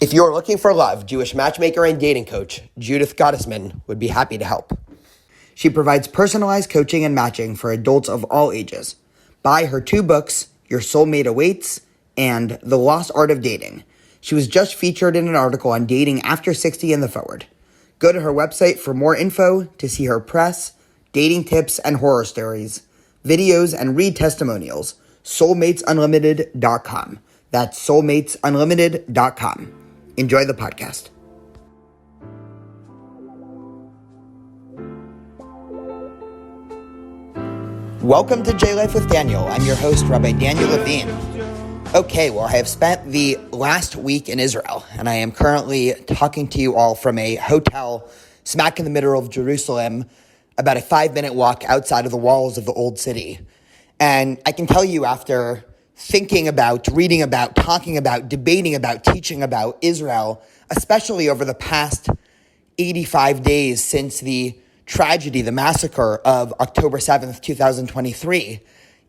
If you're looking for love, Jewish matchmaker and dating coach Judith Gottesman would be happy to help. She provides personalized coaching and matching for adults of all ages. Buy her 2 books, Your Soulmate Awaits and The Lost Art of Dating. She was just featured in an article on dating after 60 in the Forward. Go to her website for more info to see her press, dating tips and horror stories, videos, and read testimonials. Soulmatesunlimited.com. That's soulmatesunlimited.com. Enjoy the podcast. Welcome to J Life with Daniel. I'm your host, Rabbi Daniel Levine. Okay, well, I have spent the last week in Israel, and I am currently talking to you all from a hotel smack in the middle of Jerusalem, about a 5-minute walk outside of the walls of the old city. And I can tell you, after thinking about, reading about, talking about, debating about, teaching about Israel, especially over the past 85 days since the tragedy, the massacre of October 7th, 2023,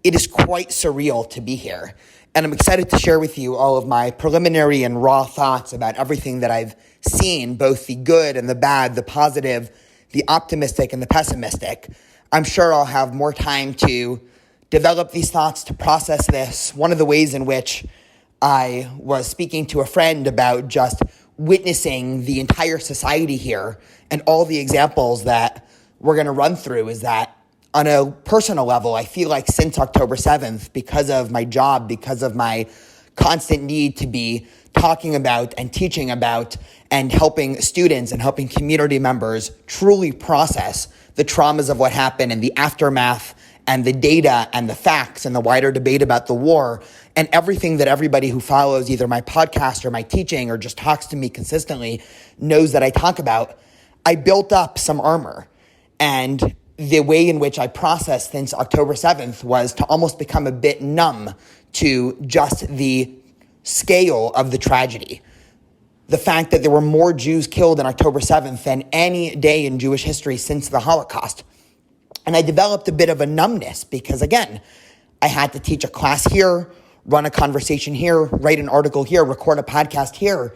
it is quite surreal to be here. And I'm excited to share with you all of my preliminary and raw thoughts about everything that I've seen, both the good and the bad, the positive, the optimistic and the pessimistic. I'm sure I'll have more time to develop these thoughts, to process this. One of the ways in which I was speaking to a friend about just witnessing the entire society here and all the examples that we're going to run through is that on a personal level, I feel like since October 7th, because of my job, because of my constant need to be talking about and teaching about and helping students and helping community members truly process the traumas of what happened and the aftermath and the data and the facts and the wider debate about the war and everything that everybody who follows either my podcast or my teaching or just talks to me consistently knows that I talk about, I built up some armor. And the way in which I processed since October 7th was to almost become a bit numb to just the scale of the tragedy. The fact that there were more Jews killed on October 7th than any day in Jewish history since the Holocaust. And I developed a bit of a numbness because, again, I had to teach a class here, run a conversation here, write an article here, record a podcast here.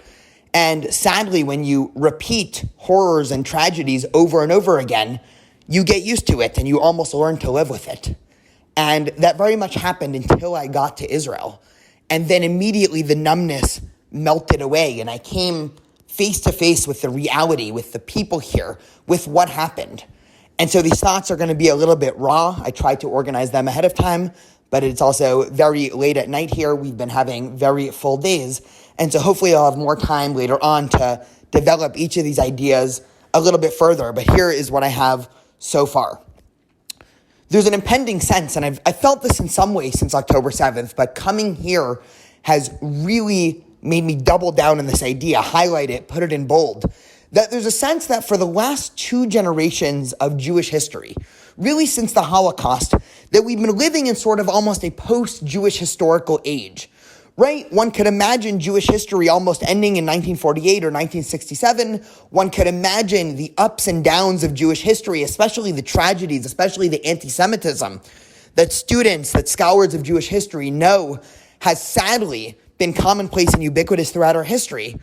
And sadly, when you repeat horrors and tragedies over and over again, you get used to it and you almost learn to live with it. And that very much happened until I got to Israel. And then immediately the numbness melted away and I came face to face with the reality, with the people here, with what happened. And so these thoughts are going to be a little bit raw. I tried to organize them ahead of time, but it's also very late at night here. We've been having very full days. And so hopefully I'll have more time later on to develop each of these ideas a little bit further. But here is what I have so far. There's an impending sense, and I felt this in some ways since October 7th, but coming here has really made me double down on this idea, highlight it, put it in bold, that there's a sense that for the last 2 generations of Jewish history, really since the Holocaust, that we've been living in sort of almost a post-Jewish historical age. Right? One could imagine Jewish history almost ending in 1948 or 1967. One could imagine the ups and downs of Jewish history, especially the tragedies, especially the anti-Semitism that students, that scholars of Jewish history know has sadly been commonplace and ubiquitous throughout our history.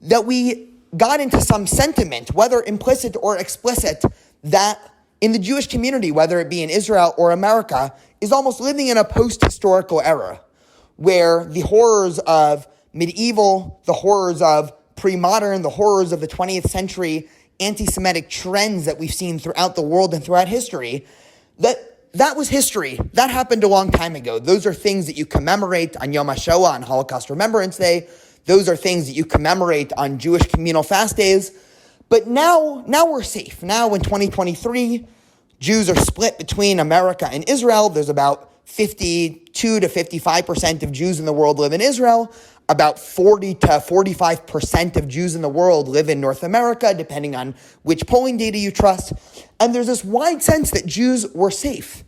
That we got into some sentiment, whether implicit or explicit, that in the Jewish community, whether it be in Israel or America, is almost living in a post-historical era, where the horrors of medieval, the horrors of pre-modern, the horrors of the 20th century anti-Semitic trends that we've seen throughout the world and throughout history, that was history. That happened a long time ago. Those are things that you commemorate on Yom HaShoah, on Holocaust Remembrance Day. Those are things that you commemorate on Jewish communal fast days. But now we're safe. Now in 2023, Jews are split between America and Israel. There's about 52 to 55% of Jews in the world live in Israel. About 40 to 45% of Jews in the world live in North America, depending on which polling data you trust. And there's this wide sense that Jews were safe.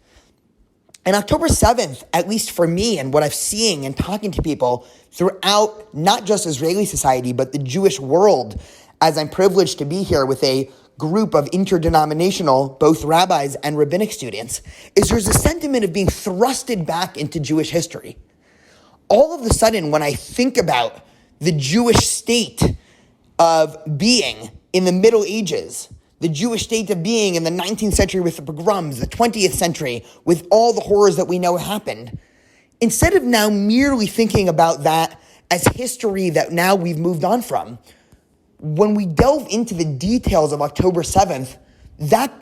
And October 7th, at least for me and what I'm seeing and talking to people throughout not just Israeli society, but the Jewish world, as I'm privileged to be here with a group of interdenominational, both rabbis and rabbinic students, is there's a sentiment of being thrusted back into Jewish history. All of a sudden, when I think about the Jewish state of being in the Middle Ages, the Jewish state of being in the 19th century with the pogroms, the 20th century with all the horrors that we know happened, instead of now merely thinking about that as history that now we've moved on from, when we delve into the details of October 7th, that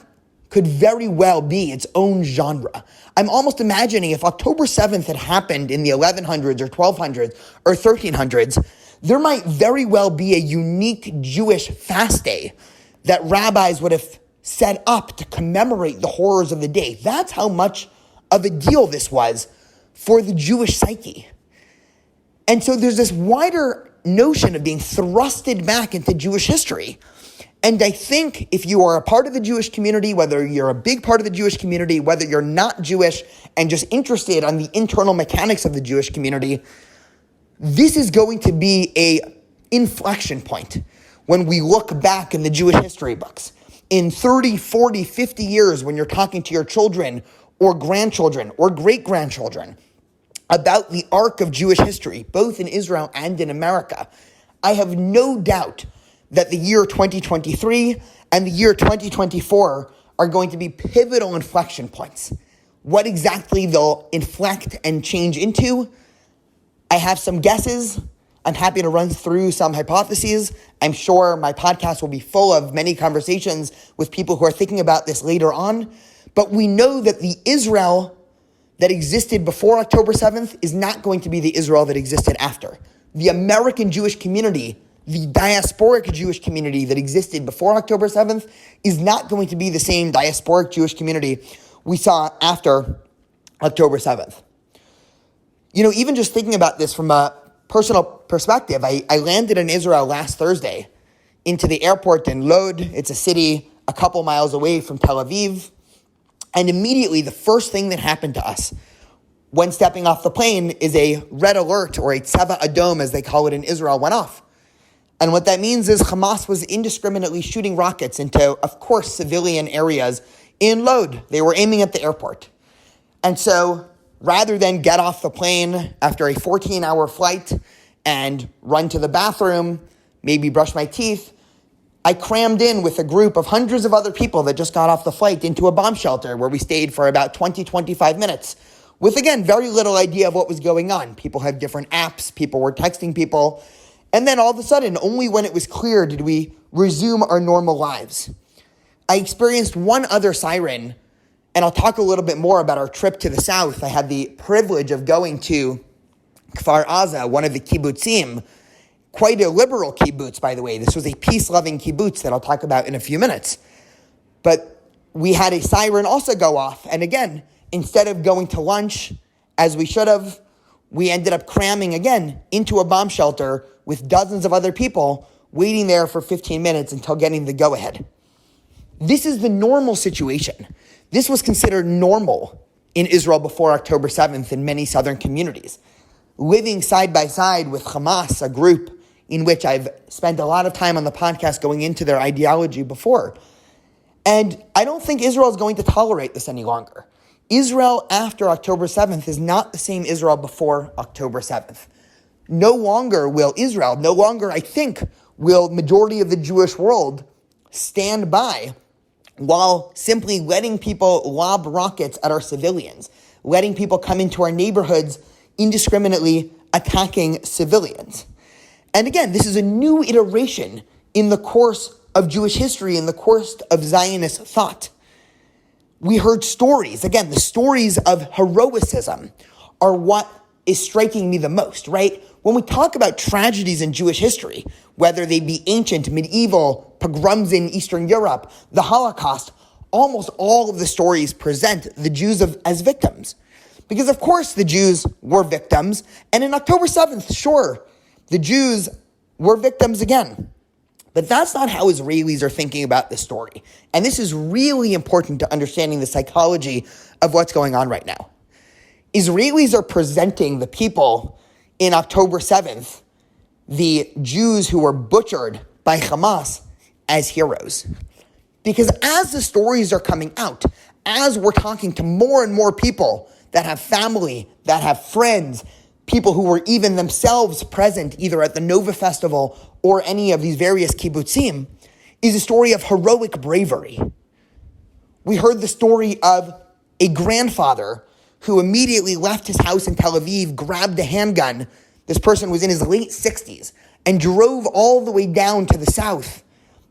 could very well be its own genre. I'm almost imagining if October 7th had happened in the 1100s or 1200s or 1300s, there might very well be a unique Jewish fast day that rabbis would have set up to commemorate the horrors of the day. That's how much of a deal this was for the Jewish psyche. And so there's this wider notion of being thrusted back into Jewish history. And I think if you are a part of the Jewish community, whether you're a big part of the Jewish community, whether you're not Jewish and just interested on the internal mechanics of the Jewish community, this is going to be a inflection point when we look back in the Jewish history books. In 30, 40, 50 years, when you're talking to your children or grandchildren or great-grandchildren about the arc of Jewish history, both in Israel and in America, I have no doubt that the year 2023 and the year 2024 are going to be pivotal inflection points. What exactly they'll inflect and change into, I have some guesses. I'm happy to run through some hypotheses. I'm sure my podcast will be full of many conversations with people who are thinking about this later on. But we know that the Israel that existed before October 7th is not going to be the Israel that existed after. The American Jewish community, the diasporic Jewish community that existed before October 7th is not going to be the same diasporic Jewish community we saw after October 7th. You know, even just thinking about this from a personal perspective, I landed in Israel last Thursday into the airport in Lod. It's a city a couple miles away from Tel Aviv. And immediately the first thing that happened to us when stepping off the plane is a red alert, or a Tzeva Adom as they call it in Israel, went off. And what that means is Hamas was indiscriminately shooting rockets into, of course, civilian areas in Lod. They were aiming at the airport. And so rather than get off the plane after a 14-hour flight and run to the bathroom, maybe brush my teeth, I crammed in with a group of hundreds of other people that just got off the flight into a bomb shelter where we stayed for about 20, 25 minutes with, again, very little idea of what was going on. People had different apps. People were texting people. And then all of a sudden, only when it was clear did we resume our normal lives. I experienced one other siren, and I'll talk a little bit more about our trip to the south. I had the privilege of going to Kfar Aza, one of the kibbutzim, quite a liberal kibbutz, by the way. This was a peace-loving kibbutz that I'll talk about in a few minutes. But we had a siren also go off, and again, instead of going to lunch, as we should have, we ended up cramming again into a bomb shelter with dozens of other people waiting there for 15 minutes until getting the go-ahead. This is the normal situation. This was considered normal in Israel before October 7th in many southern communities. Living side by side with Hamas, a group in which I've spent a lot of time on the podcast going into their ideology before. And I don't think Israel is going to tolerate this any longer. Israel after October 7th is not the same Israel before October 7th. No longer, I think, will majority of the Jewish world stand by while simply letting people lob rockets at our civilians, letting people come into our neighborhoods indiscriminately attacking civilians. And again, this is a new iteration in the course of Jewish history, in the course of Zionist thought. We heard stories. Again, the stories of heroicism are what is striking me the most, right? When we talk about tragedies in Jewish history, whether they be ancient, medieval, pogroms in Eastern Europe, the Holocaust, almost all of the stories present the Jews as victims. Because of course the Jews were victims, and in October 7th, sure, the Jews were victims again. But that's not how Israelis are thinking about this story. And this is really important to understanding the psychology of what's going on right now. Israelis are presenting the people in October 7th, the Jews who were butchered by Hamas, as heroes. Because as the stories are coming out, as we're talking to more and more people that have family, that have friends, people who were even themselves present either at the Nova Festival or any of these various kibbutzim, is a story of heroic bravery. We heard the story of a grandfather who immediately left his house in Tel Aviv, grabbed a handgun. This person was in his late 60s, and drove all the way down to the south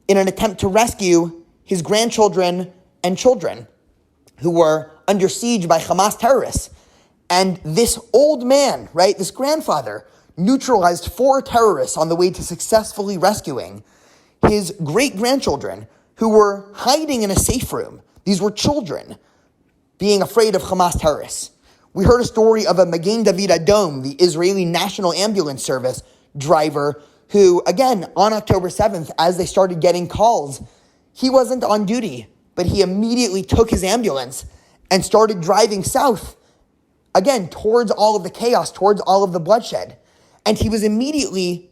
in an attempt to rescue his grandchildren and children who were under siege by Hamas terrorists. And this old man, right, this grandfather, neutralized 4 terrorists on the way to successfully rescuing his great-grandchildren who were hiding in a safe room. These were children being afraid of Hamas terrorists. We heard a story of a Magen David Adom, the Israeli National Ambulance Service driver, who, again, on October 7th, as they started getting calls, he wasn't on duty, but he immediately took his ambulance and started driving south, again, towards all of the chaos, towards all of the bloodshed. And he was immediately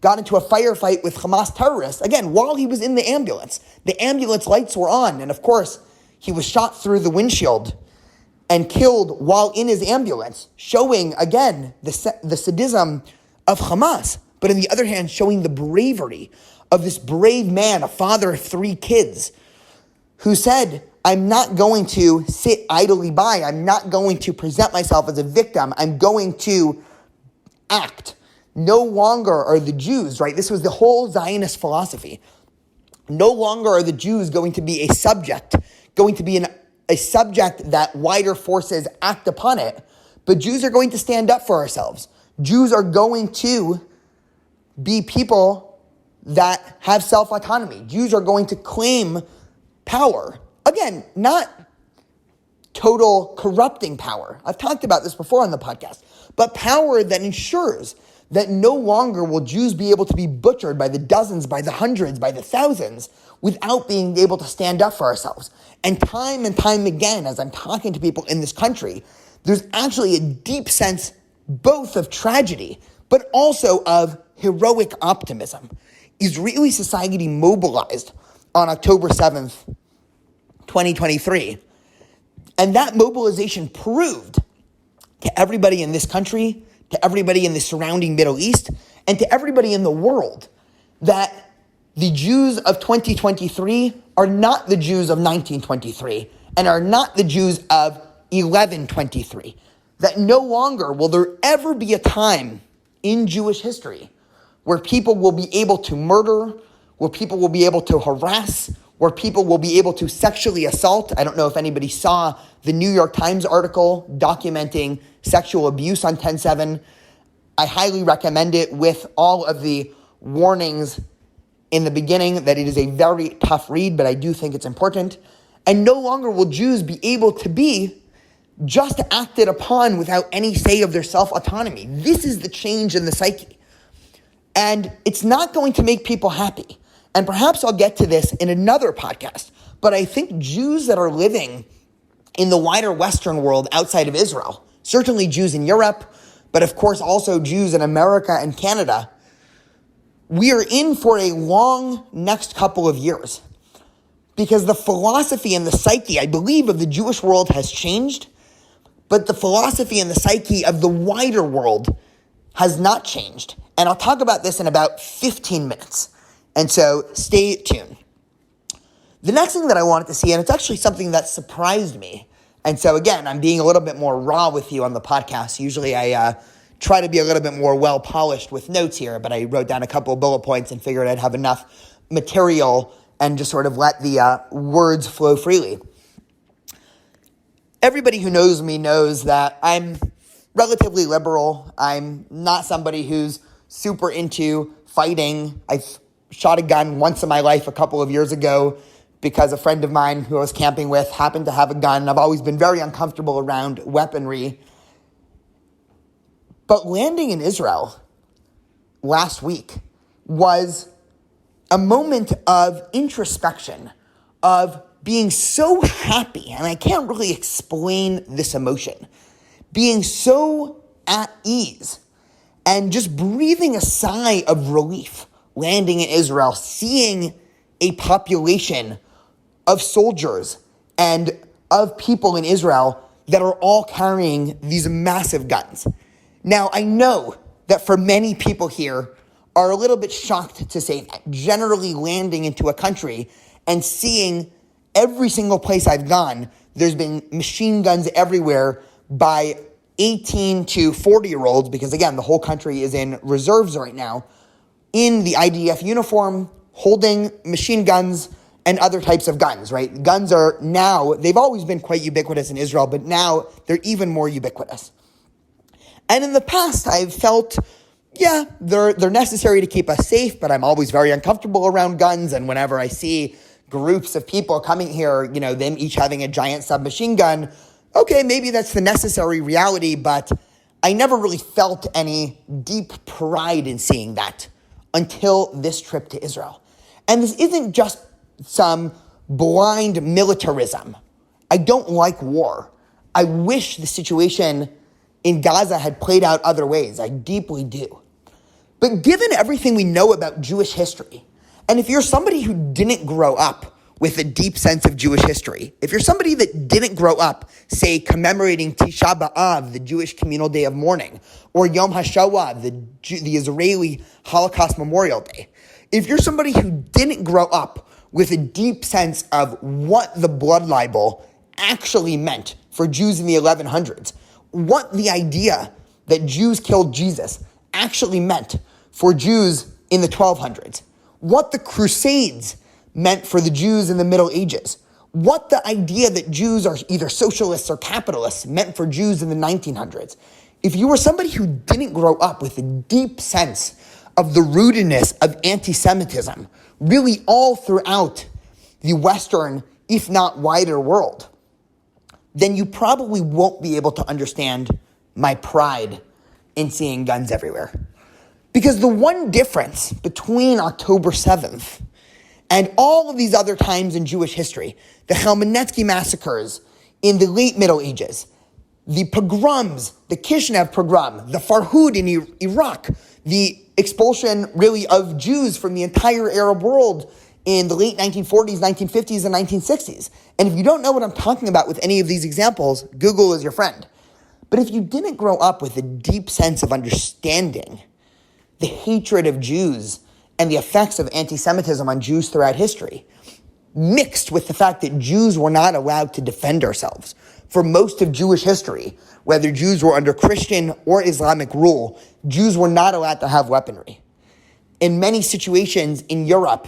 got into a firefight with Hamas terrorists, again, while he was in the ambulance. The ambulance lights were on, and of course, he was shot through the windshield and killed while in his ambulance, showing, again, the sadism of Hamas. But on the other hand, showing the bravery of this brave man, a father of 3 kids, who said, I'm not going to sit idly by. I'm not going to present myself as a victim. I'm going to act. No longer are the Jews, right? This was the whole Zionist philosophy. No longer are the Jews going to be a subject, going to be a subject that wider forces act upon it, but Jews are going to stand up for ourselves. Jews are going to be people that have self-autonomy. Jews are going to claim power. Again, not total corrupting power. I've talked about this before on the podcast, but power that ensures that no longer will Jews be able to be butchered by the dozens, by the hundreds, by the thousands, without being able to stand up for ourselves. And time again, as I'm talking to people in this country, there's actually a deep sense both of tragedy, but also of heroic optimism. Israeli society mobilized on October 7th, 2023. And that mobilization proved to everybody in this country, to everybody in the surrounding Middle East, and to everybody in the world that the Jews of 2023 are not the Jews of 1923 and are not the Jews of 1123. That no longer will there ever be a time in Jewish history where people will be able to murder, where people will be able to harass, where people will be able to sexually assault. I don't know if anybody saw the New York Times article documenting sexual abuse on 10/7. I highly recommend it with all of the warnings in the beginning that it is a very tough read, but I do think it's important. And no longer will Jews be able to be just acted upon without any say of their self-autonomy. This is the change in the psyche. And it's not going to make people happy. And perhaps I'll get to this in another podcast, but I think Jews that are living in the wider Western world outside of Israel, certainly Jews in Europe, but of course also Jews in America and Canada, we are in for a long next couple of years because the philosophy and the psyche, I believe, of the Jewish world has changed, but the philosophy and the psyche of the wider world has not changed. And I'll talk about this in about 15 minutes. And so stay tuned. The next thing that I wanted to see, and it's actually something that surprised me. And so again, I'm being a little bit more raw with you on the podcast. Usually I try to be a little bit more well-polished with notes here, but I wrote down a couple of bullet points and figured I'd have enough material and just sort of let the words flow freely. Everybody who knows me knows that I'm relatively liberal. I'm not somebody who's super into fighting. I've shot a gun once in my life a couple of years ago because a friend of mine who I was camping with happened to have a gun. I've always been very uncomfortable around weaponry. But landing in Israel last week was a moment of introspection, of being so happy, and I can't really explain this emotion, being so at ease and just breathing a sigh of relief, landing in Israel, seeing a population of soldiers and of people in Israel that are all carrying these massive guns. Now, I know that for many people here are a little bit shocked to say that. Generally landing into a country and seeing every single place I've gone, there's been machine guns everywhere by 18 to 40-year-olds, because again, the whole country is in reserves right now, in the IDF uniform, holding machine guns and other types of guns, right? Guns are now, they've always been quite ubiquitous in Israel, but now they're even more ubiquitous. And in the past, I've felt, yeah, they're necessary to keep us safe, but I'm always very uncomfortable around guns. And whenever I see groups of people coming here, them each having a giant submachine gun, okay, maybe that's the necessary reality, but I never really felt any deep pride in seeing that until this trip to Israel. And this isn't just some blind militarism. I don't like war. I wish the situation in Gaza had played out other ways. I deeply do. But given everything we know about Jewish history, and if you're somebody who didn't grow up with a deep sense of Jewish history, if you're somebody that didn't grow up, say, commemorating Tisha B'Av, the Jewish communal day of mourning, or Yom HaShoah, the Israeli Holocaust Memorial Day, if you're somebody who didn't grow up with a deep sense of what the blood libel actually meant for Jews in the 1100s, what the idea that Jews killed Jesus actually meant for Jews in the 1200s, what the Crusades meant for the Jews in the Middle Ages, what the idea that Jews are either socialists or capitalists meant for Jews in the 1900s. If you were somebody who didn't grow up with a deep sense of the rootedness of anti-Semitism, really all throughout the Western, if not wider world, then you probably won't be able to understand my pride in seeing guns everywhere. Because the one difference between October 7th and all of these other times in Jewish history, the Chmielnicki massacres in the late Middle Ages, the pogroms, the Kishinev pogrom, the Farhud in Iraq, the expulsion really of Jews from the entire Arab world in the late 1940s, 1950s, and 1960s. And if you don't know what I'm talking about with any of these examples, Google is your friend. But if you didn't grow up with a deep sense of understanding the hatred of Jews and the effects of anti-Semitism on Jews throughout history, mixed with the fact that Jews were not allowed to defend ourselves for most of Jewish history, whether Jews were under Christian or Islamic rule, Jews were not allowed to have weaponry. In many situations in Europe,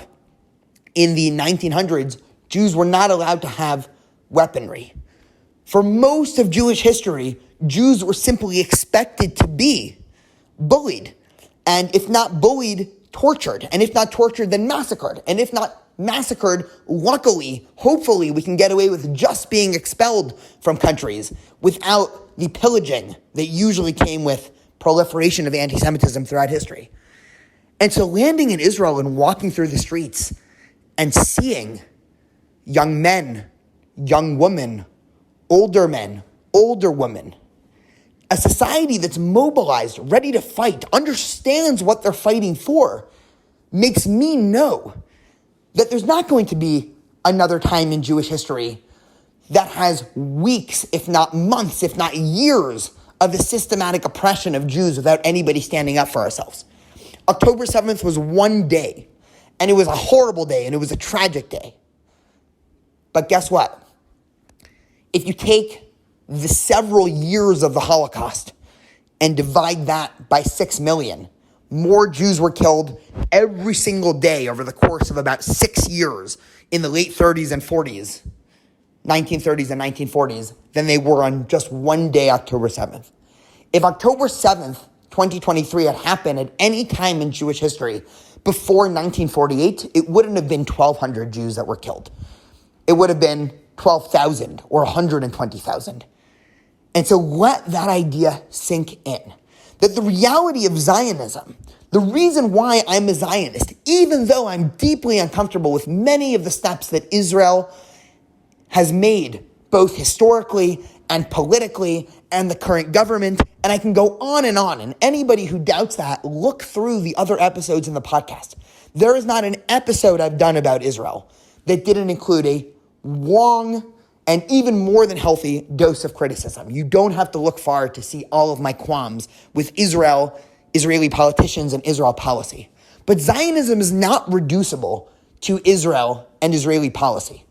in the 1900s, Jews were not allowed to have weaponry. For most of Jewish history, Jews were simply expected to be bullied. And if not bullied, tortured. And if not tortured, then massacred. And if not massacred, luckily, hopefully, we can get away with just being expelled from countries without the pillaging that usually came with proliferation of anti-Semitism throughout history. And so landing in Israel and walking through the streets and seeing young men, young women, older men, older women, a society that's mobilized, ready to fight, understands what they're fighting for, makes me know that there's not going to be another time in Jewish history that has weeks, if not months, if not years of the systematic oppression of Jews without anybody standing up for ourselves. October 7th was one day, and it was a horrible day, and it was a tragic day. But guess what? If you take the several years of the Holocaust and divide that by 6 million, more Jews were killed every single day over the course of about 6 years in the late 30s and 40s, 1930s and 1940s, than they were on just one day, October 7th. If October 7th, 2023 had happened at any time in Jewish history before 1948, it wouldn't have been 1,200 Jews that were killed. It would have been 12,000 or 120,000. And so let that idea sink in. That the reality of Zionism, the reason why I'm a Zionist, even though I'm deeply uncomfortable with many of the steps that Israel has made, both historically and politically, and the current government, and I can go on, and anybody who doubts that, look through the other episodes in the podcast. There is not an episode I've done about Israel that didn't include a long an even more than healthy dose of criticism. You don't have to look far to see all of my qualms with Israel, Israeli politicians, and Israel policy. But Zionism is not reducible to Israel and Israeli policy.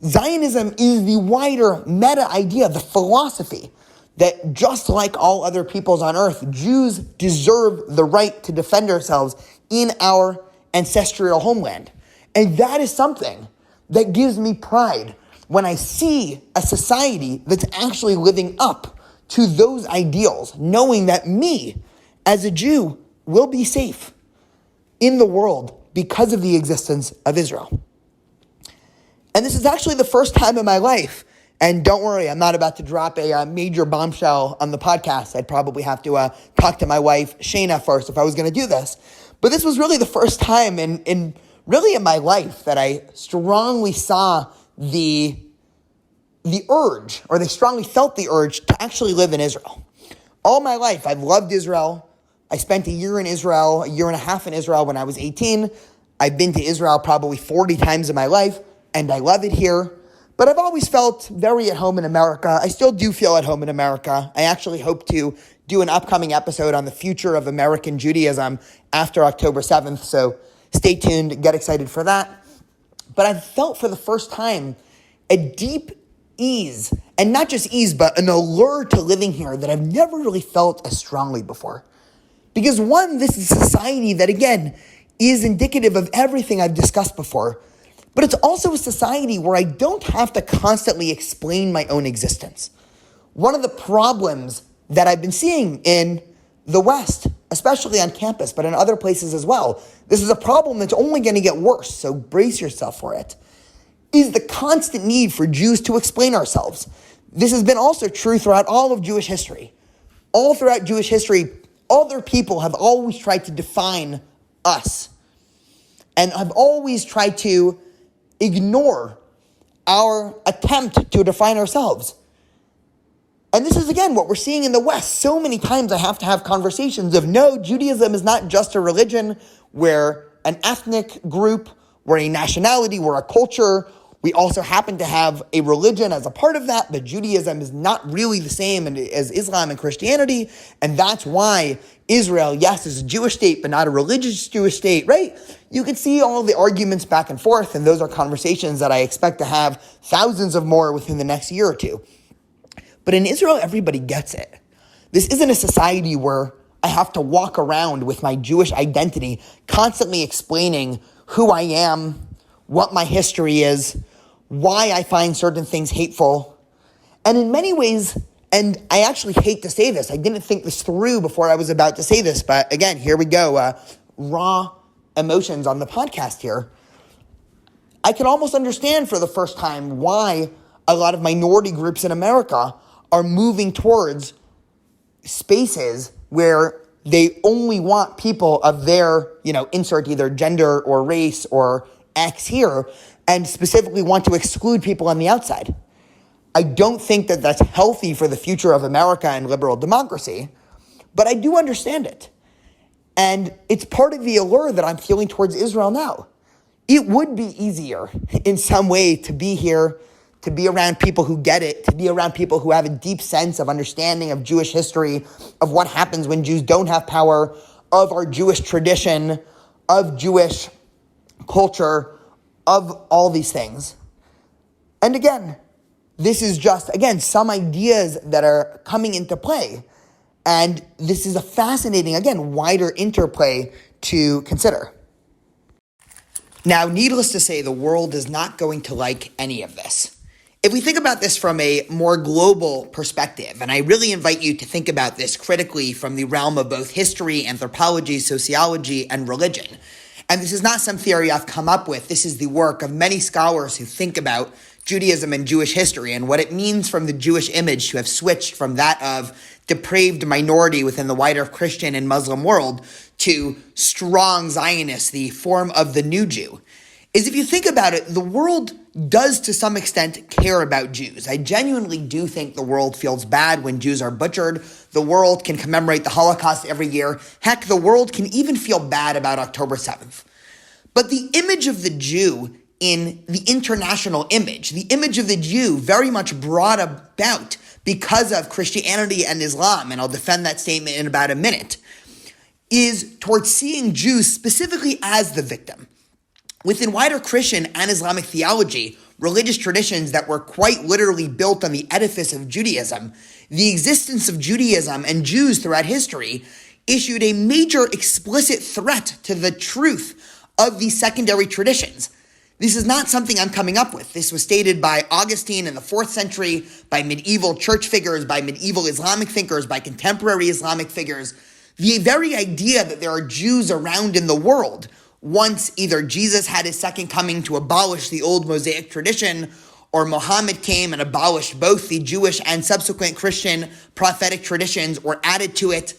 Zionism is the wider meta idea, the philosophy that just like all other peoples on earth, Jews deserve the right to defend ourselves in our ancestral homeland. And that is something that gives me pride when I see a society that's actually living up to those ideals, knowing that me, as a Jew, will be safe in the world because of the existence of Israel. And this is actually the first time in my life, and don't worry, I'm not about to drop a major bombshell on the podcast. I'd probably have to talk to my wife, Shayna, first if I was going to do this. But this was really the first time in my life that I strongly saw the urge, or they strongly felt the urge to actually live in Israel. All my life, I've loved Israel. I spent a year in Israel, a year and a half in Israel when I was 18. I've been to Israel probably 40 times in my life, and I love it here. But I've always felt very at home in America. I still do feel at home in America. I actually hope to do an upcoming episode on the future of American Judaism after October 7th, so stay tuned, get excited for that. But I've felt for the first time a deep ease, and not just ease, but an allure to living here that I've never really felt as strongly before. Because one, this is a society that, again, is indicative of everything I've discussed before, but it's also a society where I don't have to constantly explain my own existence. One of the problems that I've been seeing in the West, especially on campus, but in other places as well, this is a problem that's only going to get worse, so brace yourself for it, is the constant need for Jews to explain ourselves. This has been also true throughout all of Jewish history. All throughout Jewish history, other people have always tried to define us and have always tried to ignore our attempt to define ourselves. And this is, again, what we're seeing in the West. So many times I have to have conversations of, no, Judaism is not just a religion. We're an ethnic group. We're a nationality. We're a culture. We also happen to have a religion as a part of that, but Judaism is not really the same as Islam and Christianity, and that's why Israel, yes, is a Jewish state, but not a religious Jewish state, right? You can see all the arguments back and forth, and those are conversations that I expect to have thousands of more within the next year or two. But in Israel, everybody gets it. This isn't a society where I have to walk around with my Jewish identity, constantly explaining who I am, what my history is, why I find certain things hateful. And in many ways, and I actually hate to say this, I didn't think this through before I was about to say this, but again, here we go, raw emotions on the podcast here. I can almost understand for the first time why a lot of minority groups in America are moving towards spaces where they only want people of their, insert either gender or race or X here, and specifically want to exclude people on the outside. I don't think that that's healthy for the future of America and liberal democracy, but I do understand it. And it's part of the allure that I'm feeling towards Israel now. It would be easier in some way to be here, to be around people who get it, to be around people who have a deep sense of understanding of Jewish history, of what happens when Jews don't have power, of our Jewish tradition, of Jewish culture, of all these things. And again, this is just, some ideas that are coming into play. And this is a fascinating, wider interplay to consider. Now, needless to say, the world is not going to like any of this. If we think about this from a more global perspective, and I really invite you to think about this critically from the realm of both history, anthropology, sociology, and religion. And this is not some theory I've come up with. This is the work of many scholars who think about Judaism and Jewish history and what it means from the Jewish image to have switched from that of depraved minority within the wider Christian and Muslim world to strong Zionists, the form of the new Jew. Is if you think about it, the world does to some extent care about Jews. I genuinely do think the world feels bad when Jews are butchered. The world can commemorate the Holocaust every year. Heck, the world can even feel bad about October 7th. But the image of the Jew in the international image, the image of the Jew very much brought about because of Christianity and Islam, and I'll defend that statement in about a minute, is towards seeing Jews specifically as the victim. Within wider Christian and Islamic theology, religious traditions that were quite literally built on the edifice of Judaism, the existence of Judaism and Jews throughout history issued a major explicit threat to the truth of these secondary traditions. This is not something I'm coming up with. This was stated by Augustine in the 4th century, by medieval church figures, by medieval Islamic thinkers, by contemporary Islamic figures. The very idea that there are Jews around in the world, once either Jesus had his second coming to abolish the old Mosaic tradition, or Muhammad came and abolished both the Jewish and subsequent Christian prophetic traditions or added to it,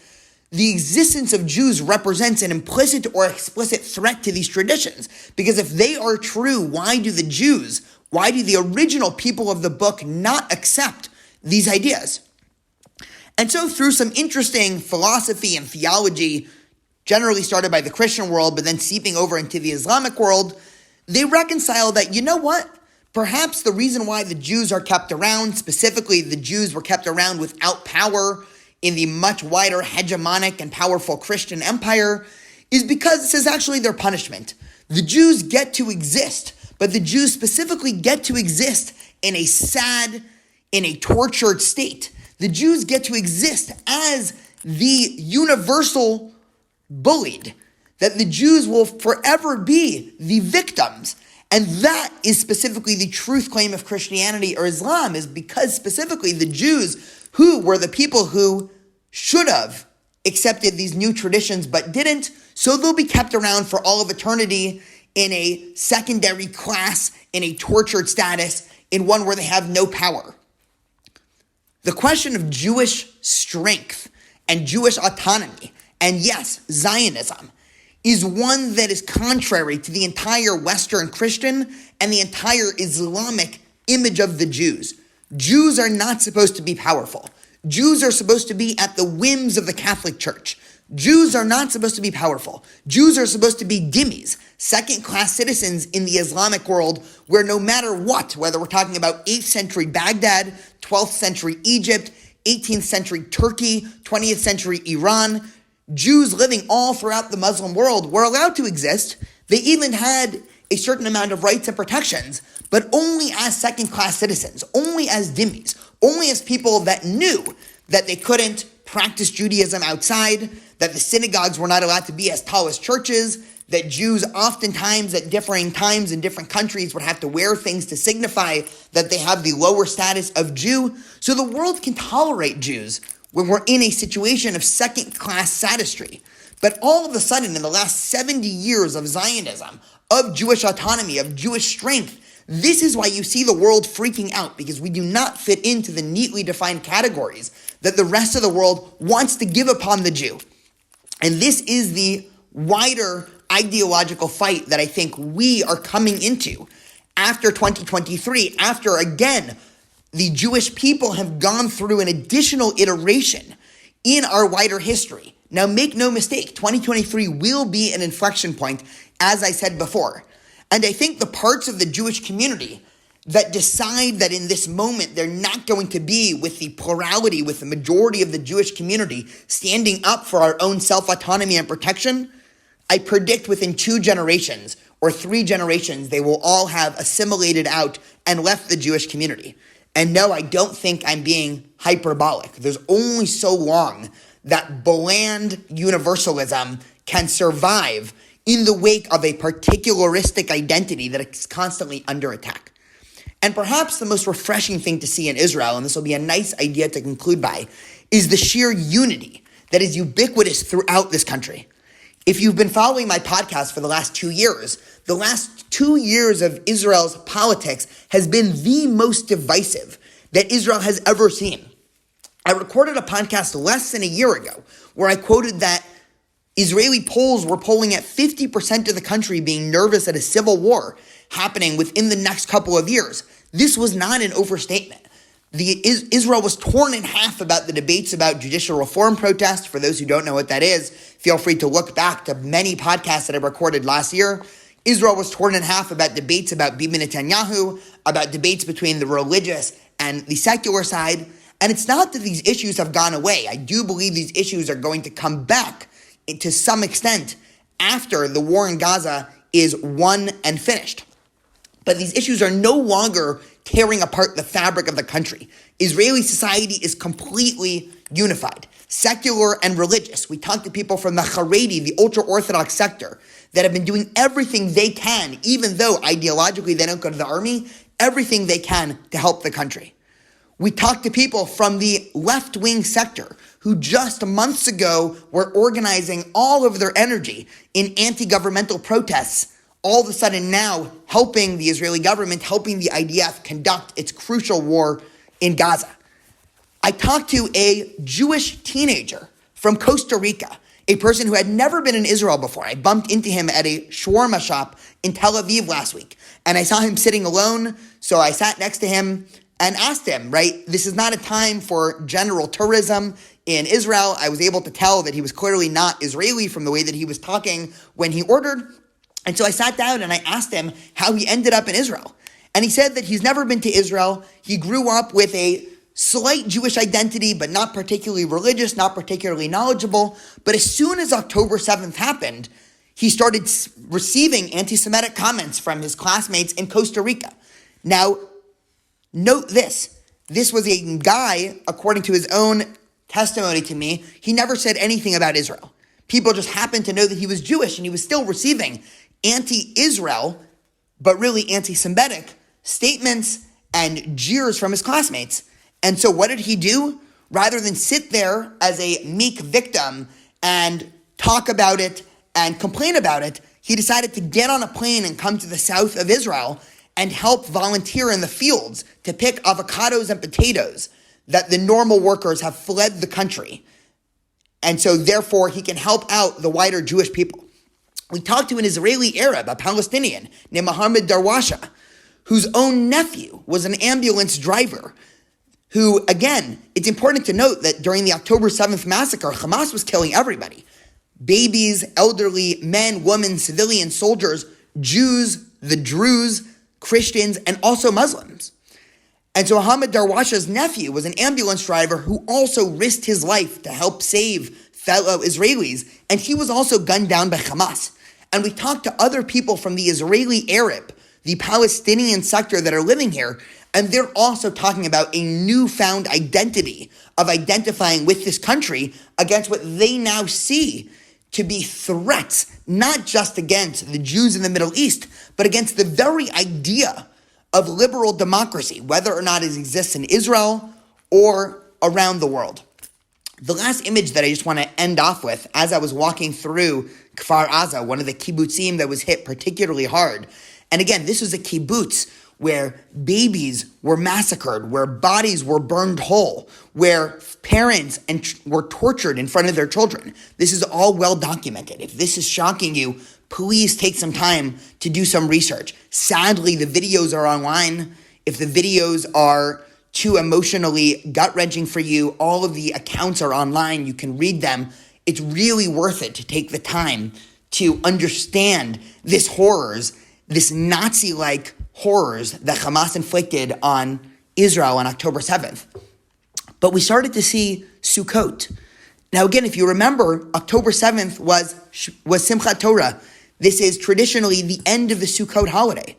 the existence of Jews represents an implicit or explicit threat to these traditions. Because if they are true, why do the original people of the book not accept these ideas? And so through some interesting philosophy and theology, generally started by the Christian world, but then seeping over into the Islamic world, they reconcile that, you know what? Perhaps the reason why the Jews are kept around, specifically the Jews were kept around without power in the much wider hegemonic and powerful Christian empire, is because this is actually their punishment. The Jews get to exist, but the Jews specifically get to exist in a sad, in a tortured state. The Jews get to exist as the universal bullied, that the Jews will forever be the victims. And that is specifically the truth claim of Christianity or Islam, is because specifically the Jews, who were the people who should have accepted these new traditions but didn't, so they'll be kept around for all of eternity in a secondary class, in a tortured status, in one where they have no power. The question of Jewish strength and Jewish autonomy, and yes, Zionism, is one that is contrary to the entire Western Christian and the entire Islamic image of the Jews. Jews are not supposed to be powerful. Jews are supposed to be at the whims of the Catholic Church. Jews are not supposed to be powerful. Jews are supposed to be dhimmis, second-class citizens in the Islamic world, where no matter what, whether we're talking about 8th century Baghdad, 12th century Egypt, 18th century Turkey, 20th century Iran, Jews living all throughout the Muslim world were allowed to exist. They even had a certain amount of rights and protections, but only as second-class citizens, only as dhimmis, only as people that knew that they couldn't practice Judaism outside, that the synagogues were not allowed to be as tall as churches, that Jews oftentimes at differing times in different countries would have to wear things to signify that they have the lower status of Jew. So the world can tolerate Jews when we're in a situation of second-class sadistry. But all of a sudden, in the last 70 years of Zionism, of Jewish autonomy, of Jewish strength, this is why you see the world freaking out, because we do not fit into the neatly defined categories that the rest of the world wants to give upon the Jew. And this is the wider ideological fight that I think we are coming into after 2023, after, again, the Jewish people have gone through an additional iteration in our wider history. Now, make no mistake, 2023 will be an inflection point, as I said before. And I think the parts of the Jewish community that decide that in this moment they're not going to be with the plurality, with the majority of the Jewish community standing up for our own self-autonomy and protection, I predict within 2 generations or 3 generations, they will all have assimilated out and left the Jewish community. And no, I don't think I'm being hyperbolic. There's only so long that bland universalism can survive in the wake of a particularistic identity that is constantly under attack. And perhaps the most refreshing thing to see in Israel, and this will be a nice idea to conclude by, is the sheer unity that is ubiquitous throughout this country. If you've been following my podcast for the last 2 years, the last 2 years of Israel's politics has been the most divisive that Israel has ever seen. I recorded a podcast less than a year ago where I quoted that Israeli polls were polling at 50% of the country being nervous at a civil war happening within the next couple of years. This was not an overstatement. Israel was torn in half about the debates about judicial reform protests. For those who don't know what that is, feel free to look back to many podcasts that I recorded last year. Israel was torn in half about debates about Bibi Netanyahu, about debates between the religious and the secular side. And it's not that these issues have gone away. I do believe these issues are going to come back to some extent after the war in Gaza is won and finished. But these issues are no longer tearing apart the fabric of the country. Israeli society is completely unified, secular and religious. We talk to people from the Haredi, the ultra-Orthodox sector, that have been doing everything they can, even though ideologically they don't go to the army, everything they can to help the country. We talk to people from the left-wing sector who just months ago were organizing all of their energy in anti-governmental protests, all of a sudden now helping the Israeli government, helping the IDF conduct its crucial war in Gaza. I talked to a Jewish teenager from Costa Rica, a person who had never been in Israel before. I bumped into him at a shawarma shop in Tel Aviv last week, and I saw him sitting alone, so I sat next to him and asked him, right, this is not a time for general tourism in Israel. I was able to tell that he was clearly not Israeli from the way that he was talking when he ordered. And so I sat down and I asked him how he ended up in Israel. And he said that he's never been to Israel. He grew up with a slight Jewish identity, but not particularly religious, not particularly knowledgeable. But as soon as October 7th happened, he started receiving anti-Semitic comments from his classmates in Costa Rica. Now, note this. This was a guy, according to his own testimony to me, he never said anything about Israel. People just happened to know that he was Jewish, and he was still receiving anti-Israel, but really anti-Semitic statements and jeers from his classmates. And so what did he do? Rather than sit there as a meek victim and talk about it and complain about it, he decided to get on a plane and come to the south of Israel and help volunteer in the fields to pick avocados and potatoes that the normal workers have fled the country. And so therefore he can help out the wider Jewish people. We talked to an Israeli Arab, a Palestinian, named Mohammed Darwasha, whose own nephew was an ambulance driver, who, again, it's important to note that during the October 7th massacre, Hamas was killing everybody. Babies, elderly, men, women, civilian soldiers, Jews, the Druze, Christians, and also Muslims. And so Mohammed Darwasha's nephew was an ambulance driver who also risked his life to help save fellow Israelis, and he was also gunned down by Hamas. And we talked to other people from the Israeli Arab, the Palestinian sector that are living here, and they're also talking about a newfound identity of identifying with this country against what they now see to be threats, not just against the Jews in the Middle East, but against the very idea of liberal democracy, whether or not it exists in Israel or around the world. The last image that I just want to end off with, as I was walking through Kfar Aza, one of the kibbutzim that was hit particularly hard, and again, this was a kibbutz where babies were massacred, where bodies were burned whole, where parents were tortured in front of their children. This is all well documented. If this is shocking you, please take some time to do some research. Sadly, the videos are online. If the videos are too emotionally gut-wrenching for you, all of the accounts are online. You can read them. It's really worth it to take the time to understand this Nazi-like horrors that Hamas inflicted on Israel on October 7th. But we started to see Sukkot. Now again, if you remember, October 7th was Simchat Torah. This is traditionally the end of the Sukkot holiday.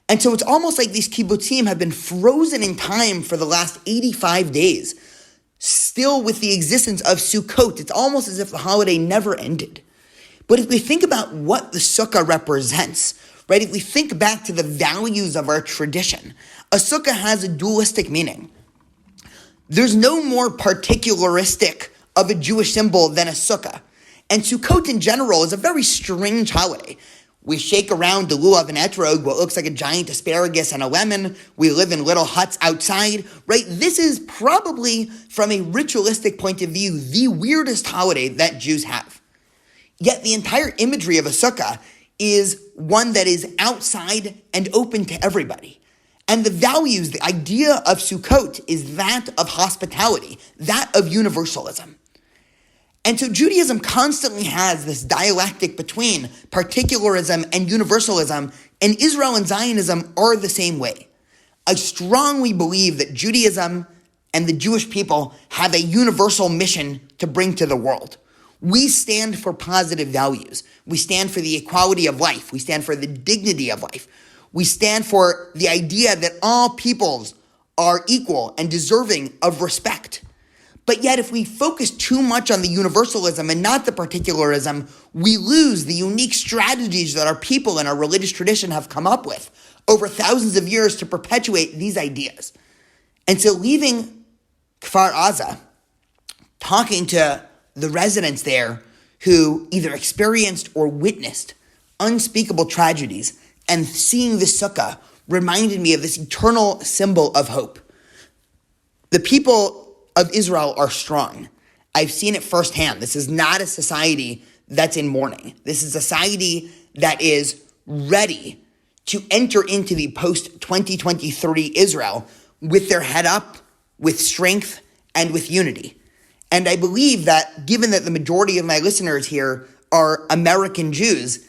And so it's almost like these kibbutzim have been frozen in time for the last 85 days, still with the existence of Sukkot. It's almost as if the holiday never ended. But if we think about what the sukkah represents, right, if we think back to the values of our tradition, a sukkah has a dualistic meaning. There's no more particularistic of a Jewish symbol than a sukkah. And Sukkot in general is a very strange holiday. We shake around the lulav and etrog, what looks like a giant asparagus and a lemon. We live in little huts outside, right? This is probably, from a ritualistic point of view, the weirdest holiday that Jews have. Yet the entire imagery of a sukkah is one that is outside and open to everybody. And the values, the idea of Sukkot is that of hospitality, that of universalism. And so Judaism constantly has this dialectic between particularism and universalism, and Israel and Zionism are the same way. I strongly believe that Judaism and the Jewish people have a universal mission to bring to the world. We stand for positive values. We stand for the equality of life. We stand for the dignity of life. We stand for the idea that all peoples are equal and deserving of respect. But yet, if we focus too much on the universalism and not the particularism, we lose the unique strategies that our people and our religious tradition have come up with over thousands of years to perpetuate these ideas. And so leaving Kfar Aza, talking to the residents there who either experienced or witnessed unspeakable tragedies, and seeing the sukkah reminded me of this eternal symbol of hope. The people of Israel are strong. I've seen it firsthand. This is not a society that's in mourning. This is a society that is ready to enter into the post-2023 Israel with their head up, with strength, and with unity. And I believe that given that the majority of my listeners here are American Jews,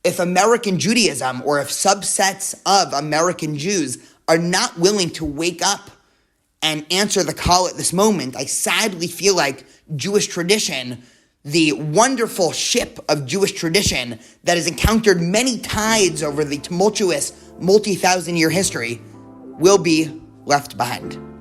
if American Judaism or if subsets of American Jews are not willing to wake up and answer the call at this moment, I sadly feel like Jewish tradition, the wonderful ship of Jewish tradition that has encountered many tides over the tumultuous multi-thousand-year history, will be left behind.